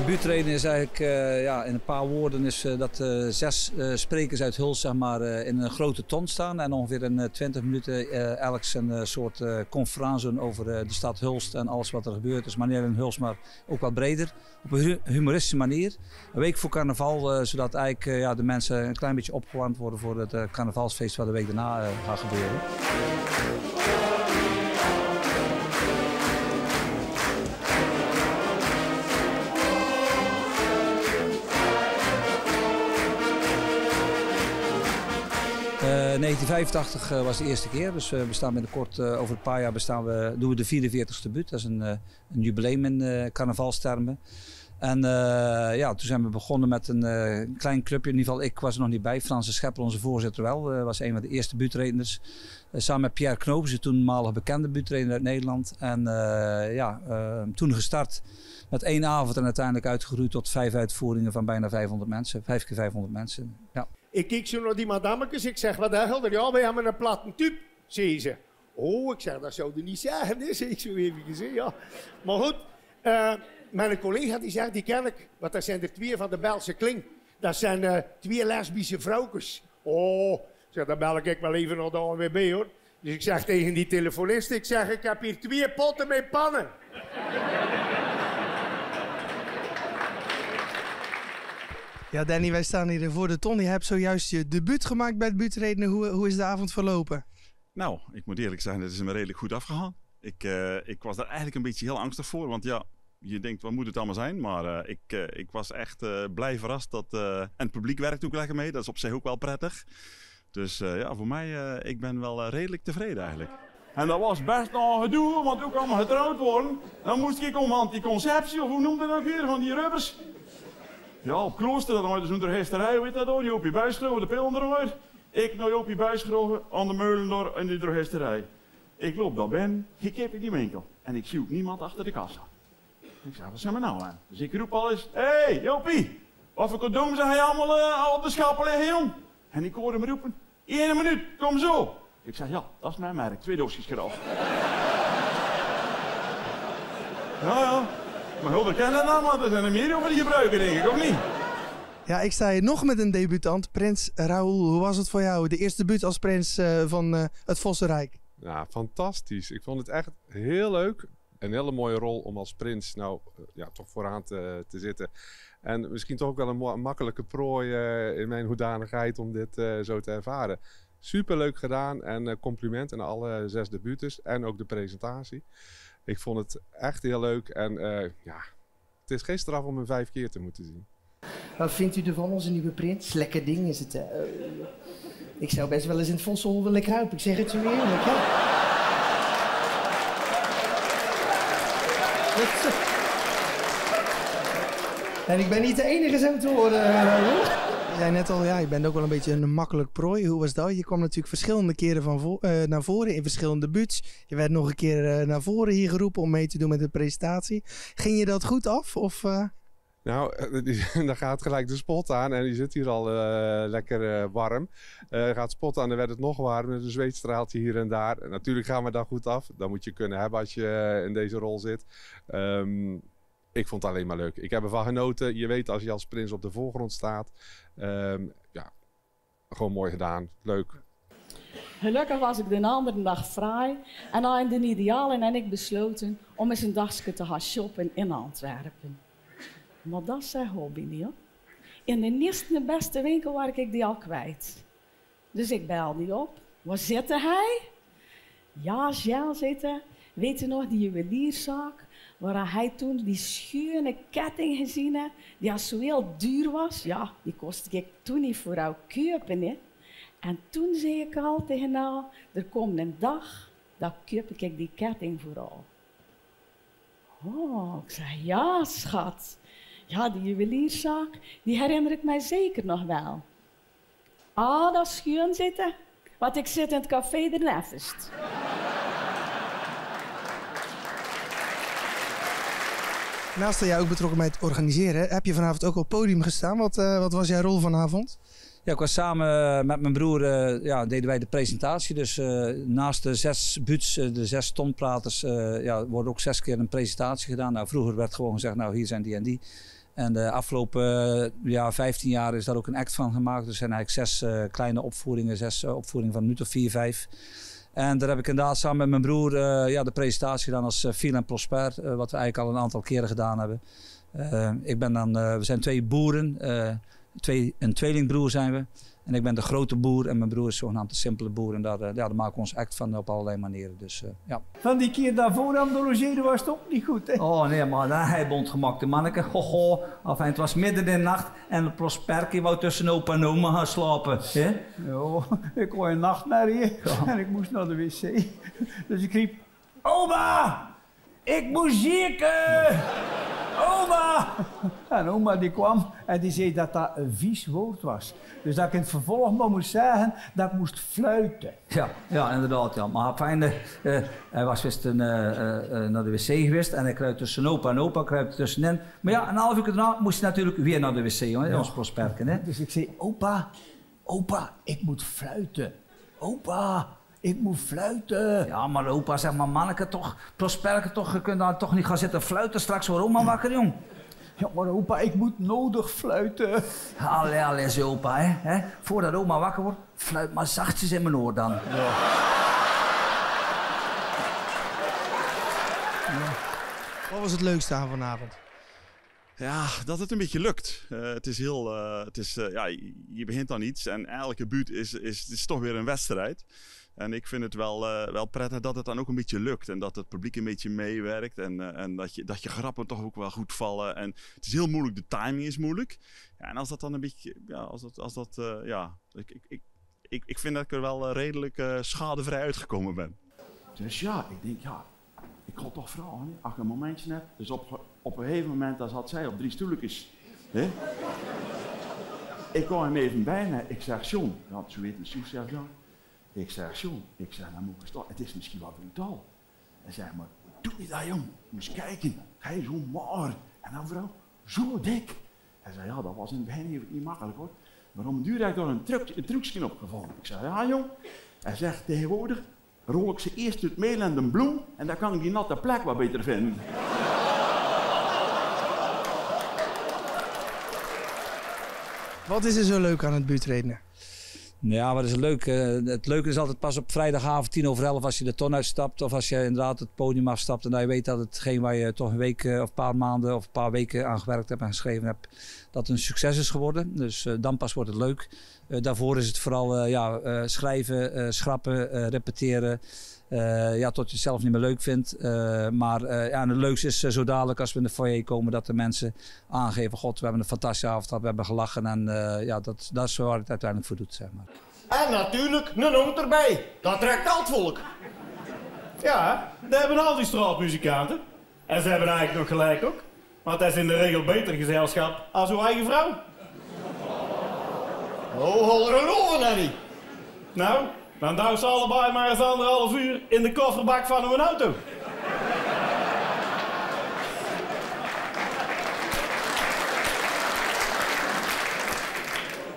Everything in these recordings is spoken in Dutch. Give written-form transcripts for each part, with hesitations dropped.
Buurttrainen is eigenlijk in een paar woorden is dat 6 sprekers uit Hulst zeg maar, in een grote ton staan en ongeveer in 20 minuten elk een soort conferentie doen over de stad Hulst en alles wat er gebeurt. Dus maar niet alleen in Hulst, maar ook wat breder. Op een humoristische manier. Een week voor carnaval, zodat eigenlijk de mensen een klein beetje opgewarmd worden voor het carnavalsfeest wat de week daarna gaat gebeuren. 1985 was de eerste keer, dus we bestaan binnenkort, over een paar jaar doen we de 44ste buurt. Dat is een jubileum in carnavalstermen. En toen zijn we begonnen met een klein clubje, in ieder geval ik was er nog niet bij. Frans de Schepper, onze voorzitter wel, was een van de eerste buurtredners. Samen met Pierre Knopens, de toenmalige bekende buurtredner uit Nederland. En toen gestart met 1 avond en uiteindelijk uitgegroeid tot 5 uitvoeringen van bijna 500 mensen. 5 keer 500 mensen, ja. Ik keek zo naar die madammetjes, ik zeg, wat de hel, ja, wij hebben een platte tube, zei ze. Oh, ik zeg, dat zou je niet zeggen, hè, zei ik zo even gezien, ja. Maar goed, mijn collega die zegt, die ken ik, want dat zijn er 2 van de Belse Kling. Dat zijn 2 lesbische vrouwtjes. Oh, zeg, dan bel ik wel even naar de ANWB, hoor. Dus ik zeg tegen die telefonist, ik zeg, ik heb hier 2 potten met pannen. Ja, Danny, wij staan hier voor de ton. Je hebt zojuist je debuut gemaakt bij het buurtredenen. Hoe is de avond verlopen? Nou, ik moet eerlijk zijn, het is me redelijk goed afgegaan. Ik was daar eigenlijk een beetje heel angstig voor, want ja, je denkt, wat moet het allemaal zijn? Maar ik was echt blij verrast. En het publiek werkt ook lekker mee, dat is op zich ook wel prettig. Dus voor mij, ik ben wel redelijk tevreden eigenlijk. En dat was best nog gedoe, want ook allemaal getrouwd worden. Dan moest ik om anticonceptie, of hoe noemde dat weer, van die rubbers. Ja, op Klooster, dan had je zo'n drogisterij, weet dat hoor. Joopie Buisgroven, de pillen eruit. Ik naar Joopie Buisgroven, aan de meulen door in die drogisterij. Ik loop daar binnen, ik heb in die winkel. En ik zie ook niemand achter de kassa. Ik zeg, wat zijn we nou aan? Dus ik roep al eens, hé Joopie, wat voor condooms heb je allemaal op de schappen liggen, jong? En ik hoor hem roepen, 1 minuut, kom zo. Ik zeg, ja, dat is mijn merk, 2 doosjes graf. Ja. Maar Hulder kennen dat, maar er zijn er meer over die gebruiken, denk ik, of niet? Ja, ik sta hier nog met een debutant, Prins Raoul. Hoe was het voor jou, de eerste debuut als prins van het Vossenrijk? Ja, fantastisch. Ik vond het echt heel leuk. Een hele mooie rol om als prins toch vooraan te zitten. En misschien toch ook wel een makkelijke prooi in mijn hoedanigheid om dit zo te ervaren. Superleuk gedaan en compliment aan alle 6 debuters en ook de presentatie. Ik vond het echt heel leuk en het is geen straf om hem 5 keer te moeten zien. Wat vindt u ervan, onze nieuwe prins? Lekker ding is het. Ik zou best wel eens in het Vossenhol willen kruipen, ik zeg het zo eerlijk. Ja. En ik ben niet de enige zo te horen. Je zei net al, je bent ook wel een beetje een makkelijk prooi. Hoe was dat? Je kwam natuurlijk verschillende keren naar voren in verschillende buurts. Je werd nog een keer naar voren hier geroepen om mee te doen met de presentatie. Ging je dat goed af? Of, Nou, dan gaat gelijk de spot aan en die zit hier al lekker warm. Gaat spot aan, dan werd het nog warm met een zweetstraaltje hier en daar. En natuurlijk gaan we daar goed af. Dat moet je kunnen hebben als je in deze rol zit. Ik vond het alleen maar leuk. Ik heb ervan genoten. Je weet als je als prins op de voorgrond staat. Gewoon mooi gedaan. Leuk. Gelukkig was ik de andere dag vrij. En dan in de idealen en ik besloten om eens een dagje te gaan shoppen in Antwerpen. Maar dat is zijn hobby niet, hoor. In de eerste beste winkel waar ik die al kwijt. Dus ik bel die op. Waar zit hij? Ja, zitten. Weet je nog die juwelierszaak? Waar hij toen die schone ketting gezien had, die al zo heel duur was. Ja, die kostte ik toen niet voor jou kopen, hè. En toen zei ik al tegen haar, er komt een dag dan koop ik die ketting vooral. Oh, ik zeg, ja schat. Ja, die juwelierszaak, die herinner ik mij zeker nog wel. Ah, dat is schoon zitten, want ik zit in het café de Neffest. Naast dat jij ook betrokken bij het organiseren, heb je vanavond ook op het podium gestaan. Wat was jouw rol vanavond? Ja, ik was samen met mijn broer, deden wij de presentatie. Dus naast de 6 buts, de 6 tonpraters, wordt ook 6 keer een presentatie gedaan. Nou, vroeger werd gewoon gezegd, nou hier zijn die en die. En de afgelopen 15 jaar is daar ook een act van gemaakt. Er zijn eigenlijk 6 kleine opvoeringen, 6 opvoeringen van een minuut of 4, 5. En daar heb ik inderdaad samen met mijn broer de presentatie gedaan als Fiel en Prosper. Wat we eigenlijk al een aantal keren gedaan hebben. We zijn 2 boeren. Een tweelingbroer zijn we. En ik ben de grote boer en mijn broer is zogenaamd de simpele boer. En daar maken we ons act van op allerlei manieren. Dus, ja. Van die keer daarvoor aan de logeren was het ook niet goed, hè? Oh nee, maar daar hij bondgemakte manneke. Hoho. Enfin, het was midden in de nacht en Prosperkie wou tussen opa en oma gaan slapen. Hè? Ja, ik hoor een nachtmerrie en ik moest naar de wc. Dus ik riep, oma, ik moet zieken! Oma! En oma die kwam en die zei dat dat een vies woord was. Dus dat ik in het vervolg maar moest zeggen dat ik moest fluiten. Ja, inderdaad. Ja. Maar fijn, hij was naar de wc geweest en hij kruipt tussen opa en opa, kruipt tussenin. Maar ja, een half uur daarna moest hij natuurlijk weer naar de wc, hè, ons Prosperken. Hè. Dus ik zei, opa, ik moet fluiten. Opa, ik moet fluiten. Ja, maar opa, zeg maar, manneke toch, Prosperken toch, je kunt daar toch niet gaan zitten fluiten, straks wordt oma wakker, jong. Ja, maar opa, ik moet nodig fluiten. Allee, zei opa, hè. Voordat oma wakker wordt, fluit maar zachtjes in mijn oor dan. Ja. Wat was het leukste aan vanavond? Ja, dat het een beetje lukt. Het is heel, je begint aan iets en elke buurt is toch weer een wedstrijd. En ik vind het wel prettig dat het dan ook een beetje lukt. En dat het publiek een beetje meewerkt. En dat je grappen toch ook wel goed vallen. En het is heel moeilijk, de timing is moeilijk. Ja, en als dat dan een beetje, ik vind dat ik er wel redelijk schadevrij uitgekomen ben. Dus ja, ik denk, ik ga toch vragen, als je een momentje hebt. Dus op een gegeven moment, dan zat zij op 3 stoeltjes. Hè? Ik kwam hem even bijna. Ik zeg, John, ja, zo weet mijn zus zegt John. Ik zeg, John, dan moet ik stoppen. Het is misschien wat brutaal. Hij zegt, maar doe niet dat, jong. Moet eens kijken. Hij is zo maar. En dan vrouw, zo dik. Hij zei, ja, dat was in het begin even niet makkelijk hoor. Maar om een duur heb ik daar een trucje opgevonden. Ik zeg, ja, jong. Hij zegt, tegenwoordig rol ik ze eerst het meel en de bloem. En dan kan ik die natte plek wat beter vinden. Wat is er zo leuk aan het buurtredenen? Ja, wat is het leuk? Het leuke is altijd pas op vrijdagavond 10:11 als je de ton uitstapt. Of als je inderdaad het podium afstapt en dat je weet dat hetgeen waar je toch een week of een paar maanden of een paar weken aan gewerkt hebt en geschreven hebt, dat een succes is geworden. Dus dan pas wordt het leuk. Daarvoor is het vooral schrijven, schrappen, repeteren. Tot je het zelf niet meer leuk vindt. En het leukste is zo dadelijk als we in de foyer komen dat de mensen aangeven, god, we hebben een fantastische avond gehad, we hebben gelachen. En dat is waar het uiteindelijk voor doet, zeg maar. En natuurlijk een hond erbij. Dat trekt al het volk. Ja, dat hebben al die straatmuzikanten. En ze hebben eigenlijk nog gelijk ook. Want dat is in de regel beter gezelschap als uw eigen vrouw. Oh, holler en over, Nanny. Nou, dan douwen ze allebei maar eens 1,5 uur in de kofferbak van uw auto.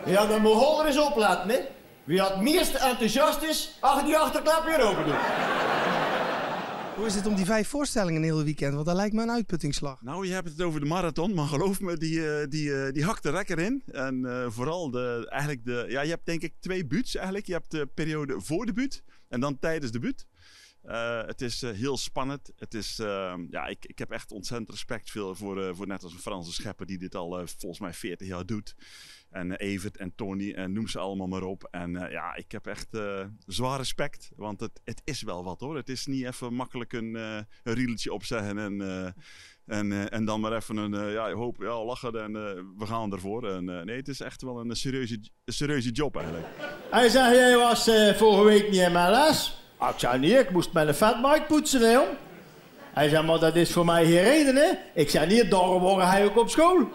Ja, dan moet Holler eens opletten, hè. Wie het meest enthousiast is, als je die achterklap weer open doet. Hoe is het om die 5 voorstellingen een heel weekend? Want dat lijkt me een uitputtingsslag. Nou, je hebt het over de marathon, maar geloof me, die hakt er lekker in. En vooral je hebt denk ik 2 buurts eigenlijk. Je hebt de periode voor de buurt en dan tijdens de buurt. Het is heel spannend. Het is, ik heb echt ontzettend respect voor net als een Franse schepper die dit al volgens mij 40 jaar doet. En Evert en Tony en noem ze allemaal maar op. En ik heb echt zwaar respect, want het is wel wat hoor. Het is niet even makkelijk een rieltje opzeggen en dan maar even een hoop lachen en we gaan ervoor. En, nee, het is echt wel een serieuze job eigenlijk. Hij zegt, jij was vorige week niet in MLS. Ik zei niet, ik moest mijn fatbike poetsen, hè, jong. Hij zei, maar dat is voor mij geen reden, hè. Ik zei niet, daarom hoorde hij ook op school.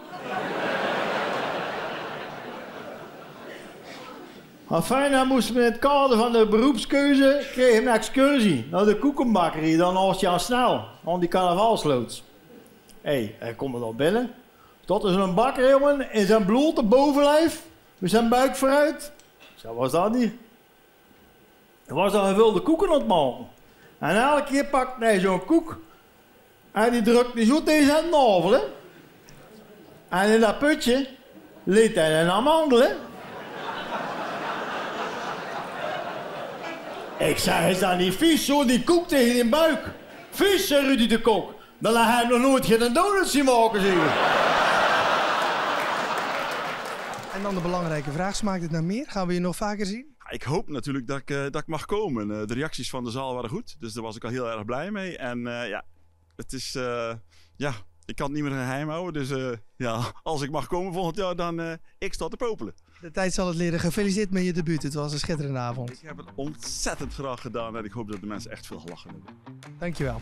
Enfin, dan moesten we in het kader van de beroepskeuze kreeg een excursie naar de koekenbakkerie, dan Oostjan Snel, aan die carnavalsloods. Hij komt er dan binnen. Tot er zo'n bakker, jongen, in zijn blote bovenlijf, met zijn buik vooruit. Zo was dat niet. Er was dan een wilde koeken aan het maken. En elke keer pakt hij zo'n koek en die drukt die zo tegen zijn navel, hè. En in dat putje liet hij een amandel, hè. Ik zei, is dat niet vies, zo die koek tegen die buik? Vies, zei Rudy de Kok. Dan had hij nog nooit geen donuts zien maken, zeg. En dan de belangrijke vraag, smaakt het naar meer? Gaan we je nog vaker zien? Ik hoop natuurlijk dat ik mag komen. De reacties van de zaal waren goed, dus daar was ik al heel erg blij mee. En ja, het is, ik kan het niet meer geheim houden. Dus als ik mag komen volgend jaar, dan ik sta te popelen. De tijd zal het leren. Gefeliciteerd met je debuut. Het was een schitterende avond. Ik heb het ontzettend graag gedaan en ik hoop dat de mensen echt veel gelachen hebben. Dankjewel.